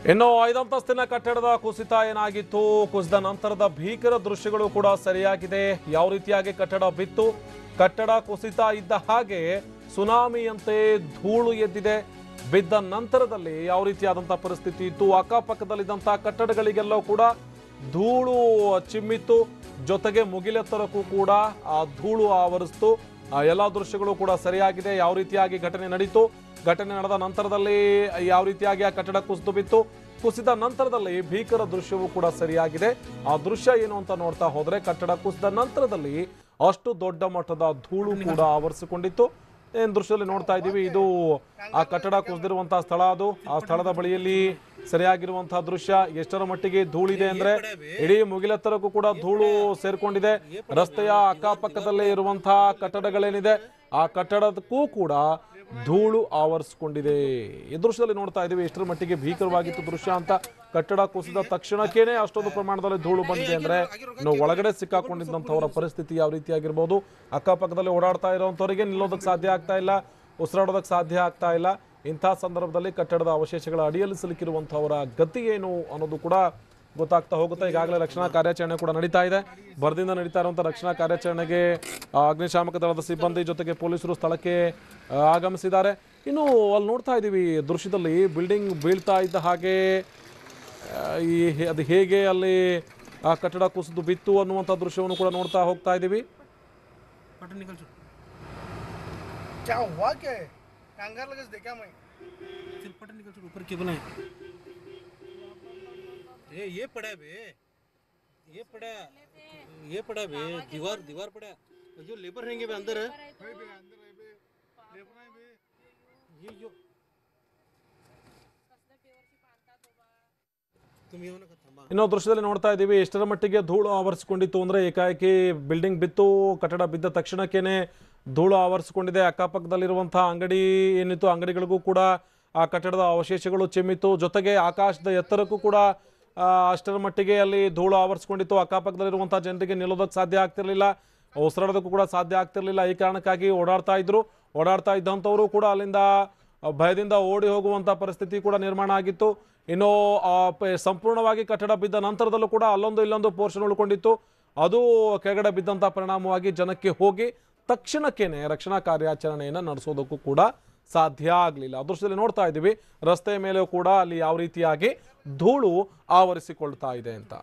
ಇನ್ನು 5 ಅಂತಸ್ತಿನ ಕಟ್ಟಡದ ಕುಸಿತ ಏನಾಗಿತ್ತು, ಕುಸಿದ ನಂತರದ ಭೀಕರ ದೃಶ್ಯಗಳು ಕೂಡ ಸರಿಯಾಗಿದೆ. ಯಾವ ರೀತಿಯಾಗಿ ಕಟ್ಟಡ ಬಿತ್ತು, ಕಟ್ಟಡ ಕುಸಿತ ಇದ್ದ ಹಾಗೆ ಸುನಾಮಿಯಂತೆ ಧೂಳು ಎದ್ದಿದೆ. ಬಿದ್ದ ನಂತರದಲ್ಲಿ ಯಾವ ರೀತಿಯಾದಂತಹ ಪರಿಸ್ಥಿತಿ ಇತ್ತು, ಅಕ್ಕಪಕ್ಕದಲ್ಲಿದ್ದಂತಹ ಕಟ್ಟಡಗಳಿಗೆಲ್ಲ ಕೂಡ ಧೂಳು ಚಿಮ್ಮಿತ್ತು. ಜೊತೆಗೆ ಮುಗಿಲೆತ್ತರಕ್ಕೂ ಕೂಡ ಆ ಧೂಳು ಆವರಿಸ್ತು. ಆ ಎಲ್ಲ ದೃಶ್ಯಗಳು ಕೂಡ ಸರಿಯಾಗಿದೆ. ಯಾವ ರೀತಿಯಾಗಿ ಘಟನೆ ನಡೀತು, ಘಟನೆ ನಡೆದ ನಂತರದಲ್ಲಿ ಯಾವ ರೀತಿಯಾಗಿ ಆ ಕಟ್ಟಡ ಕುಸಿದು ಬಿತ್ತು, ಕುಸಿದ ನಂತರದಲ್ಲಿ ಭೀಕರ ದೃಶ್ಯವೂ ಕೂಡ ಸರಿಯಾಗಿದೆ. ಆ ದೃಶ್ಯ ಏನು ಅಂತ ನೋಡ್ತಾ ಹೋದ್ರೆ, ಕಟ್ಟಡ ಕುಸಿದ ನಂತರದಲ್ಲಿ ಅಷ್ಟು ದೊಡ್ಡ ಮಟ್ಟದ ಧೂಳು ಕೂಡ ಆವರಿಸಿಕೊಂಡಿತ್ತು. ಏನ್ ದೃಶ್ಯದಲ್ಲಿ ನೋಡ್ತಾ ಇದ್ದೀವಿ, ಇದು ಆ ಕಟ್ಟಡ ಕುಸಿದಿರುವಂತಹ ಸ್ಥಳ. ಅದು ಆ ಸ್ಥಳದ ಬಳಿಯಲ್ಲಿ ಸರಿಯಾಗಿರುವಂತಹ ದೃಶ್ಯ. ಎಷ್ಟರ ಮಟ್ಟಿಗೆ ಧೂಳಿದೆ ಅಂದ್ರೆ ಇಡೀ ಮುಗಿಲೆತ್ತರಕ್ಕೂ ಕೂಡ ಧೂಳು ಸೇರ್ಕೊಂಡಿದೆ. ರಸ್ತೆಯ ಅಕ್ಕಪಕ್ಕದಲ್ಲೇ ಇರುವಂತಹ ಕಟ್ಟಡಗಳೇನಿದೆ ಆ ಕಟ್ಟಡಕ್ಕೂ ಕೂಡ ಧೂಳು ಆವರಿಸಿಕೊಂಡಿದೆ. ಈ ದೃಶ್ಯದಲ್ಲಿ ನೋಡ್ತಾ ಇದ್ದೀವಿ ಎಷ್ಟರ ಮಟ್ಟಿಗೆ ಭೀಕರವಾಗಿತ್ತು ದೃಶ್ಯ ಅಂತ. ಕಟ್ಟಡ ಕುಸಿದ ತಕ್ಷಣಕ್ಕೇನೆ ಅಷ್ಟೊಂದು ಪ್ರಮಾಣದಲ್ಲಿ ಧೂಳು ಬಂದಿದೆ ಅಂದ್ರೆ ಇನ್ನು ಒಳಗಡೆ ಸಿಕ್ಕಾಕೊಂಡಿದ್ದಂಥವರ ಪರಿಸ್ಥಿತಿ ಯಾವ ರೀತಿಯಾಗಿರ್ಬೋದು. ಅಕ್ಕಪಕ್ಕದಲ್ಲಿ ಓಡಾಡ್ತಾ ಇರೋಂಥವರಿಗೆ ನಿಲ್ಲೋದಕ್ಕೆ ಸಾಧ್ಯ ಆಗ್ತಾ ಇಲ್ಲ, ಉಸಿರಾಡೋದಕ್ಕೆ ಸಾಧ್ಯ ಆಗ್ತಾ ಇಲ್ಲ. ಇಂಥ ಸಂದರ್ಭದಲ್ಲಿ ಕಟ್ಟಡದ ಅವಶೇಷಗಳ ಅಡಿಯಲ್ಲಿ ಸಿಲುಕಿರುವಂಥವರ ಗತಿ ಏನು ಅನ್ನೋದು ಕೂಡ ಗೊತ್ತಾಗ್ತಾ ಹೋಗುತ್ತೆ. ಈಗಾಗಲೇ ರಕ್ಷಣಾ ಕಾರ್ಯಾಚರಣೆ ಕೂಡ ನಡೀತಾ ಇದೆ. ಭರದಿಂದ ನಡೀತಾ ಇರುವಂಥ ರಕ್ಷಣಾ ಕಾರ್ಯಾಚರಣೆಗೆ ಅಗ್ನಿಶಾಮಕ ದಳದ ಸಿಬ್ಬಂದಿ ಜೊತೆಗೆ ಪೊಲೀಸರು ಸ್ಥಳಕ್ಕೆ ಆಗಮಿಸಿದ್ದಾರೆ. ಇನ್ನು ಅಲ್ಲಿ ನೋಡ್ತಾ ಇದ್ದೀವಿ ದೃಶ್ಯದಲ್ಲಿ ಬಿಲ್ಡಿಂಗ್ ಬೀಳ್ತಾ ಇದ್ದ ಹಾಗೆ ಅದು ಹೇಗೆ ಅಲ್ಲಿ ಆ ಕಟ್ಟಡ ಕುಸಿದು ಬಿತ್ತು ಅನ್ನುವಂಥ ದೃಶ್ಯವನ್ನು ಕೂಡ ನೋಡ್ತಾ ಹೋಗ್ತಾ ಇದ್ದೀವಿ. ये पड़ा बे, ये पड़ा बे, दीवार पड़ा। जो लेबर रहेंगे बे अंदर है ये जो ಇನ್ನು ದೃಶ್ಯದಲ್ಲಿ ನೋಡ್ತಾ ಇದ್ದೀವಿ ಎಷ್ಟರ ಮಟ್ಟಿಗೆ ಧೂಳು ಆವರಿಸಿಕೊಂಡಿತ್ತು ಅಂದ್ರೆ, ಏಕಾಏಕಿ ಬಿಲ್ಡಿಂಗ್ ಬಿತ್ತು, ಕಟ್ಟಡ ಬಿದ್ದ ತಕ್ಷಣಕ್ಕೇನೆ ಧೂಳು ಆವರಿಸಿಕೊಂಡಿದೆ. ಅಕ್ಕಪಕ್ಕದಲ್ಲಿರುವಂತಹ ಅಂಗಡಿ ಏನಿತ್ತು, ಅಂಗಡಿಗಳಿಗೂ ಕೂಡ ಆ ಕಟ್ಟಡದ ಅವಶೇಷಗಳು ಚಿಮ್ಮಿತ್ತು. ಜೊತೆಗೆ ಆಕಾಶದ ಎತ್ತರಕ್ಕೂ ಕೂಡ ಅಷ್ಟರ ಮಟ್ಟಿಗೆ ಅಲ್ಲಿ ಧೂಳು ಆವರಿಸಿಕೊಂಡಿತ್ತು. ಅಕ್ಕಪಕ್ಕದಲ್ಲಿರುವಂತಹ ಜನರಿಗೆ ನಿಲ್ಲೋದಕ್ಕೆ ಸಾಧ್ಯ ಆಗ್ತಿರ್ಲಿಲ್ಲ, ಉಸಿರಾಡೋದಕ್ಕೂ ಕೂಡ ಸಾಧ್ಯ ಆಗ್ತಿರ್ಲಿಲ್ಲ. ಈ ಕಾರಣಕ್ಕಾಗಿ ಓಡಾಡ್ತಾ ಇದ್ದಂಥವರು ಕೂಡ ಅಲ್ಲಿಂದ ಭಯದಿಂದ ಓಡಿ ಹೋಗುವಂಥ ಪರಿಸ್ಥಿತಿ ಕೂಡ ನಿರ್ಮಾಣ ಆಗಿತ್ತು. ಇನ್ನು ಸಂಪೂರ್ಣವಾಗಿ ಕಟ್ಟಡ ಬಿದ್ದ ನಂತರದಲ್ಲೂ ಕೂಡ ಅಲ್ಲೊಂದು ಇಲ್ಲೊಂದು ಪೋರ್ಷನ್ ಉಳ್ಕೊಂಡಿತ್ತು. ಅದು ಕೆಳಗಡೆ ಬಿದ್ದಂಥ ಪರಿಣಾಮವಾಗಿ ಜನಕ್ಕೆ ಹೋಗಿ ತಕ್ಷಣಕ್ಕೇನೆ ರಕ್ಷಣಾ ಕಾರ್ಯಾಚರಣೆಯನ್ನು ನಡೆಸೋದಕ್ಕೂ ಕೂಡ ಸಾಧ್ಯ ಆಗಲಿಲ್ಲ. ಅದೃಷ್ಟದಲ್ಲಿ ನೋಡ್ತಾ ಇದ್ದೀವಿ ರಸ್ತೆ ಮೇಲೆ ಕೂಡ ಅಲ್ಲಿ ಯಾವ ರೀತಿಯಾಗಿ ಧೂಳು ಆವರಿಸಿಕೊಳ್ತಾ ಇದೆ ಅಂತ.